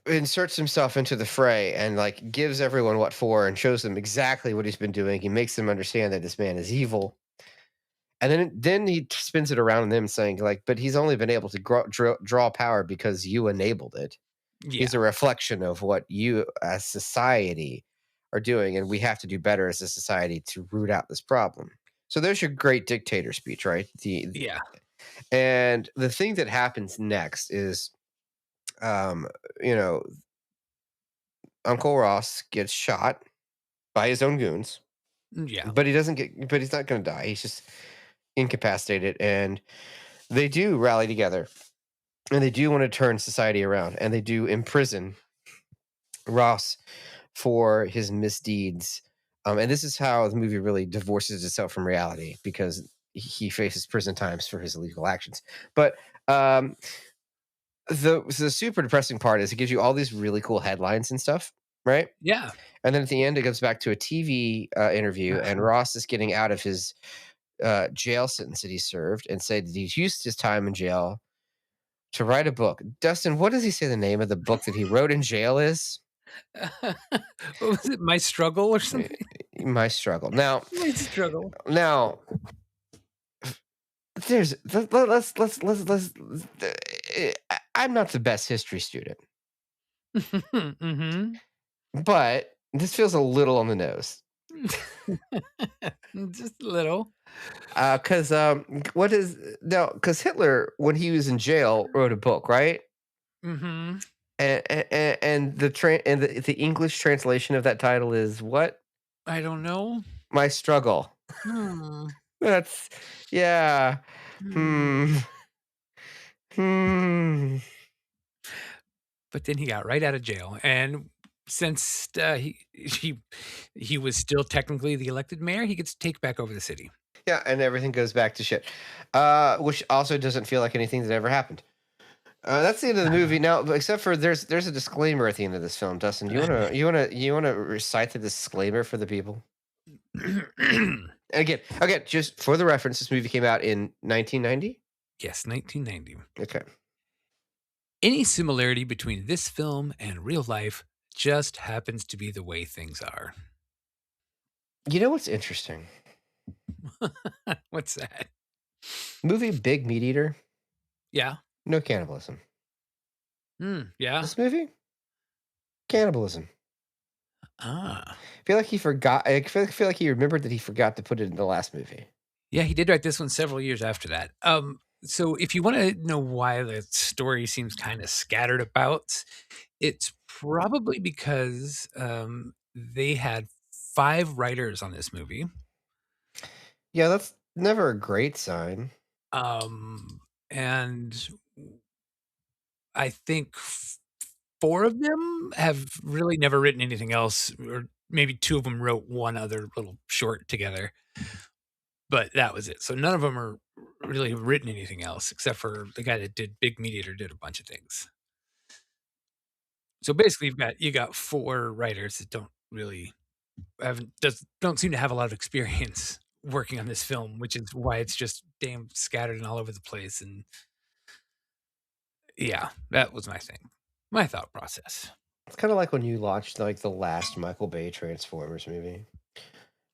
[SPEAKER 3] inserts himself into the fray and like gives everyone what for and shows them exactly what he's been doing. He makes them understand that this man is evil. And then he spins it around on them saying like, but he's only been able to draw power because you enabled it.
[SPEAKER 4] yeah,
[SPEAKER 3] He's a reflection of what you as society are doing, and we have to do better as a society to root out this problem. So there's your great dictator speech, right?
[SPEAKER 4] yeah,
[SPEAKER 3] And the thing that happens next is, um, you know, Uncle Ross gets shot by his own goons,
[SPEAKER 4] yeah,
[SPEAKER 3] but he's not going to die. He's just incapacitated, and they do rally together, and they do want to turn society around, and they do imprison Ross for his misdeeds. And this is how the movie really divorces itself from reality because he faces prison times for his illegal actions. But the super depressing part is it gives you all these really cool headlines and stuff, right?
[SPEAKER 4] yeah.
[SPEAKER 3] And then at the end, it goes back to a TV interview, and Ross is getting out of his jail sentence that he served and said that he's used his time in jail to write a book. Dustin, what does he say the name of the book that he wrote in jail is?
[SPEAKER 4] What was it? My struggle or something?
[SPEAKER 3] My struggle. Now,
[SPEAKER 4] My struggle.
[SPEAKER 3] now, let's. I'm not the best history student,
[SPEAKER 4] Mm-hmm.
[SPEAKER 3] but this feels a little on the nose.
[SPEAKER 4] Just a little.
[SPEAKER 3] Because what is now? Because Hitler, when he was in jail, wrote a book, right?
[SPEAKER 4] Mm-hmm.
[SPEAKER 3] And the English translation of that title is what?
[SPEAKER 4] I don't know.
[SPEAKER 3] My struggle.
[SPEAKER 4] Hmm.
[SPEAKER 3] That's yeah. Hmm. Hmm.
[SPEAKER 4] But then he got right out of jail, and since he was still technically the elected mayor, he gets to take back over the city.
[SPEAKER 3] Yeah, and everything goes back to shit. Which also doesn't feel like anything that ever happened. That's the end of the movie now, except for there's a disclaimer at the end of this film. Dustin, you wanna recite the disclaimer for the people? Again, just for the reference, this movie came out in 1990.
[SPEAKER 4] Yes, 1990.
[SPEAKER 3] Okay.
[SPEAKER 4] Any similarity between this film and real life just happens to be the way things are.
[SPEAKER 3] You know what's interesting?
[SPEAKER 4] What's that?
[SPEAKER 3] Movie Big Meat Eater,
[SPEAKER 4] Yeah.
[SPEAKER 3] no cannibalism.
[SPEAKER 4] Yeah.
[SPEAKER 3] This movie, cannibalism.
[SPEAKER 4] Ah.
[SPEAKER 3] I feel like he forgot. I feel like he remembered that he forgot to put it in the last movie.
[SPEAKER 4] Yeah, he did write this one several years after that. So if you want to know why the story seems kind of scattered about, it's probably because they had 5 writers on this movie.
[SPEAKER 3] Yeah, that's never a great sign.
[SPEAKER 4] And I think 4 of them have really never written anything else, or maybe 2 of them wrote one other little short together. But that was it. So none of them are really written anything else except for the guy that did Big Meat Eater did a bunch of things. So basically you got 4 writers that don't really don't seem to have a lot of experience working on this film, which is why it's just damn scattered and all over the place. And yeah, that was my thing. My thought process.
[SPEAKER 3] It's kind of like when you watched like the last Michael Bay Transformers movie,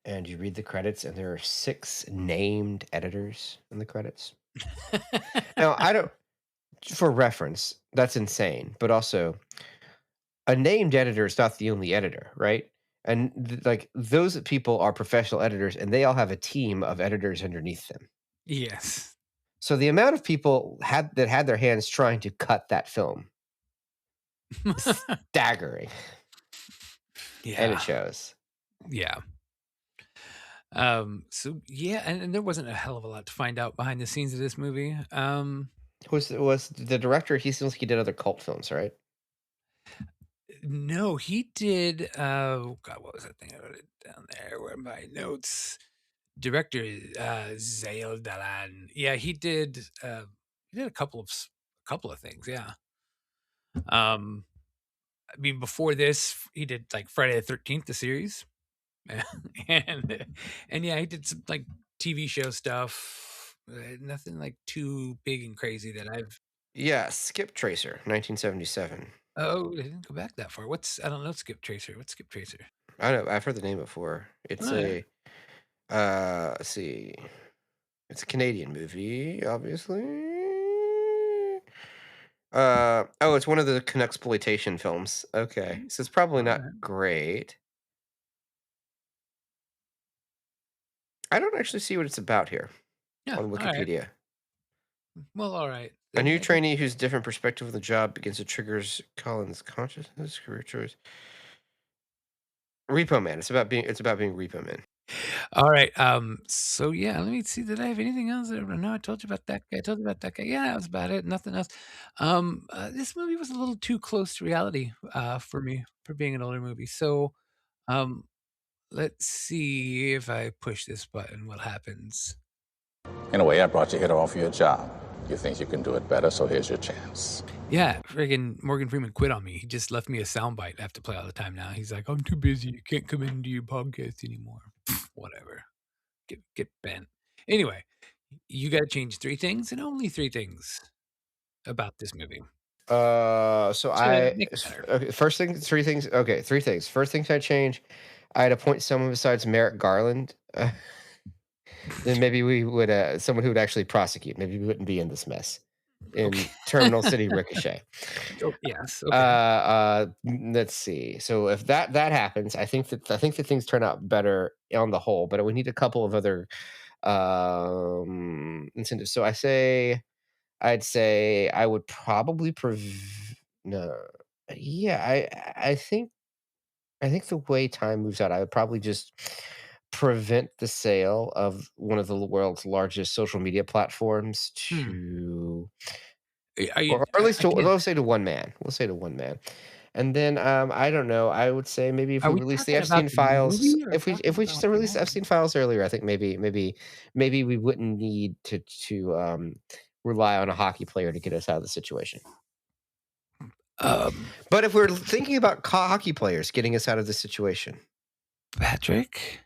[SPEAKER 3] and you read the credits, and there are 6 named editors in the credits. Now, I don't. For reference, that's insane. But also, a named editor is not the only editor, right? And like those people are professional editors, and they all have a team of editors underneath them.
[SPEAKER 4] Yes.
[SPEAKER 3] So the amount of people had their hands trying to cut that film is staggering, and
[SPEAKER 4] Yeah.
[SPEAKER 3] it shows.
[SPEAKER 4] Yeah. So yeah, and there wasn't a hell of a lot to find out behind the scenes of this movie.
[SPEAKER 3] Was the director? He seems like he did other cult films, right?
[SPEAKER 4] No, he did. Oh God, what was that thing? I wrote it down there. Where are my notes? Director Zail Dalan. Yeah, he did. He did a couple of things. Yeah. Um, I mean, before this, he did like Friday the 13th, the series, and and yeah, he did some like TV show stuff. Nothing like too big and crazy that I've.
[SPEAKER 3] Yeah, Skip Tracer, 1977.
[SPEAKER 4] Oh, I didn't go back that far. I don't know Skip Tracer. What's Skip Tracer?
[SPEAKER 3] I know, I've heard the name before. It's
[SPEAKER 4] Oh, yeah.
[SPEAKER 3] let's see. It's a Canadian movie, obviously. It's one of the Canuxploitation films. Okay, so it's probably not
[SPEAKER 4] Alright.
[SPEAKER 3] great. I don't actually see what it's about here
[SPEAKER 4] Yeah,
[SPEAKER 3] on
[SPEAKER 4] all right.
[SPEAKER 3] Wikipedia.
[SPEAKER 4] Well, all right.
[SPEAKER 3] A new
[SPEAKER 4] I guess-
[SPEAKER 3] trainee whose different perspective of the job begins to triggers Colin's consciousness, career choice. Repo Man. It's about being Repo Man.
[SPEAKER 4] All right. So yeah, let me see. Did I have anything else? No, I told you about that guy. I told you about that guy. Yeah, that was about it. Nothing else. This movie was a little too close to reality for me for being an older movie. So um, let's see if I push this button, what happens.
[SPEAKER 10] In a way, I brought you here to offer you a job. You think you can do it better, so here's your chance.
[SPEAKER 4] Yeah, friggin' Morgan Freeman quit on me. He just left me a soundbite I have to play all the time now. He's like, I'm too busy. You can't come into your podcast anymore. Whatever. Get bent. Anyway, you got to change 3 things and only 3 things about this movie.
[SPEAKER 3] So I
[SPEAKER 4] make it better.
[SPEAKER 3] okay. First thing, 3 things. Okay, 3 things. First thing I change, I'd appoint someone besides Merrick Garland. Then maybe we would someone who would actually prosecute. Maybe we wouldn't be in this mess in Terminal City Ricochet.
[SPEAKER 4] Oh, yes. Okay.
[SPEAKER 3] Let's see. So if that happens, I think that things turn out better on the whole, but we need a couple of other incentives. So I'd say I would probably no. Yeah, I think the way time moves out, I would probably just prevent the sale of one of the world's largest social media platforms to or at least to, let's say to one man. We'll say to one man. And then I don't know. I would say maybe if
[SPEAKER 4] Are
[SPEAKER 3] we
[SPEAKER 4] we
[SPEAKER 3] release the
[SPEAKER 4] talking about
[SPEAKER 3] Epstein
[SPEAKER 4] the
[SPEAKER 3] files,
[SPEAKER 4] movie or
[SPEAKER 3] if we
[SPEAKER 4] talking
[SPEAKER 3] just
[SPEAKER 4] about
[SPEAKER 3] release the
[SPEAKER 4] what?
[SPEAKER 3] Epstein files earlier, I think maybe we wouldn't need to rely on a hockey player to get us out of the situation. But if we're thinking about hockey players getting us out of the situation,
[SPEAKER 4] Patrick,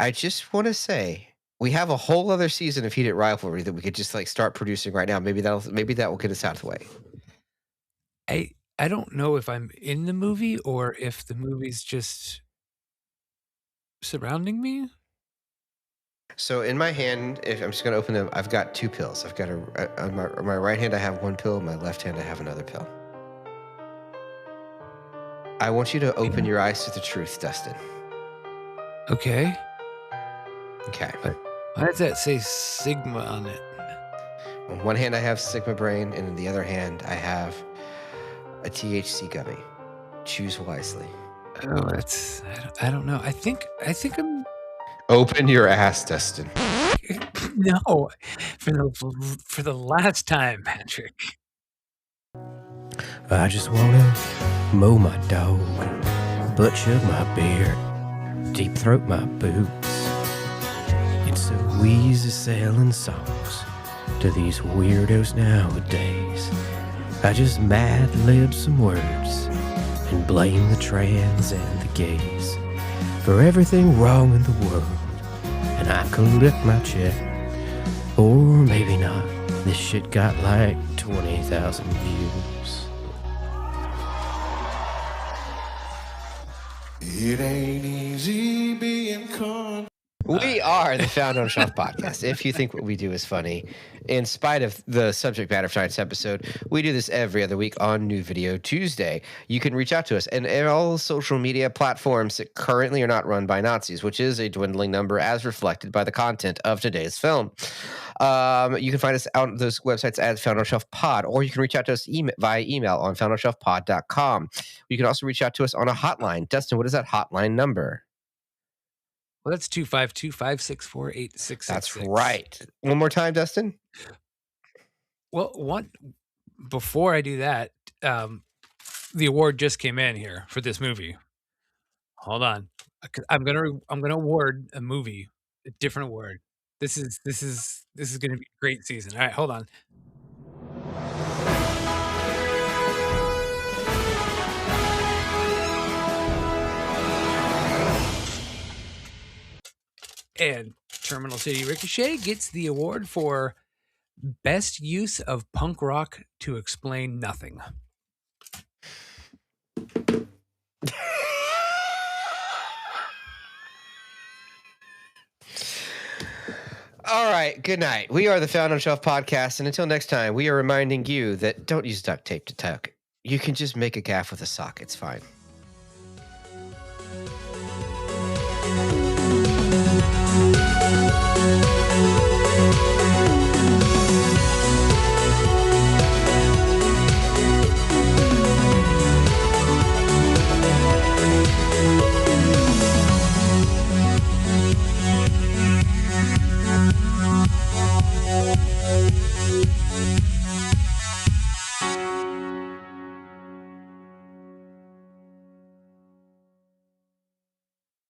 [SPEAKER 3] I just want to say we have a whole other season of Heated Rivalry that we could just like start producing right now. Maybe that will get us out of the way.
[SPEAKER 4] I don't know if I'm in the movie or if the movie's just surrounding me.
[SPEAKER 3] So in my hand, if I'm just going to open them, I've got 2 pills. I've got on my right hand, I have 1 pill. On my left hand, I have another pill. I want you to open your eyes to the truth, Dustin.
[SPEAKER 4] Okay.
[SPEAKER 3] Okay.
[SPEAKER 4] Why does that say Sigma on it?
[SPEAKER 3] On one hand, I have Sigma Brain, and in the other hand, I have a THC gummy. Choose wisely.
[SPEAKER 4] Oh, that's I don't know. I think I'm
[SPEAKER 3] Open your ass, Dustin.
[SPEAKER 4] no for the last time, Patrick.
[SPEAKER 6] I just wanna mow my dog, butt chug my beer, deep throat my boots. It's so easy selling songs to these weirdos nowadays. I just mad lib some words and blame the trans and the gays for everything wrong in the world, and I collect my check. Or maybe not. This shit got like 20,000 views.
[SPEAKER 5] It ain't easy being con.
[SPEAKER 3] We are the Found on Shelf podcast. If you think what we do is funny, in spite of the subject matter of tonight's episode, we do this every other week on New Video Tuesday. You can reach out to us and all social media platforms that currently are not run by Nazis, which is a dwindling number as reflected by the content of today's film. You can find us on those websites at Found on Shelf Pod, or you can reach out to us via email on foundonshelfpod.com. You can also reach out to us on a hotline. Dustin, what is that hotline number?
[SPEAKER 4] Well, that's 252-564-8666.
[SPEAKER 3] That's right. One more time, Dustin.
[SPEAKER 4] Well, before I do that, the award just came in here for this movie. Hold on, I'm gonna award a movie a different award. This is gonna be a great season. All right, hold on. And Terminal City Ricochet gets the award for best use of punk rock to explain nothing.
[SPEAKER 3] All right, good night. We are the Found on Shelf podcast, and until next time, we are reminding you that don't use duct tape to tuck. You can just make a gaff with a sock. It's fine.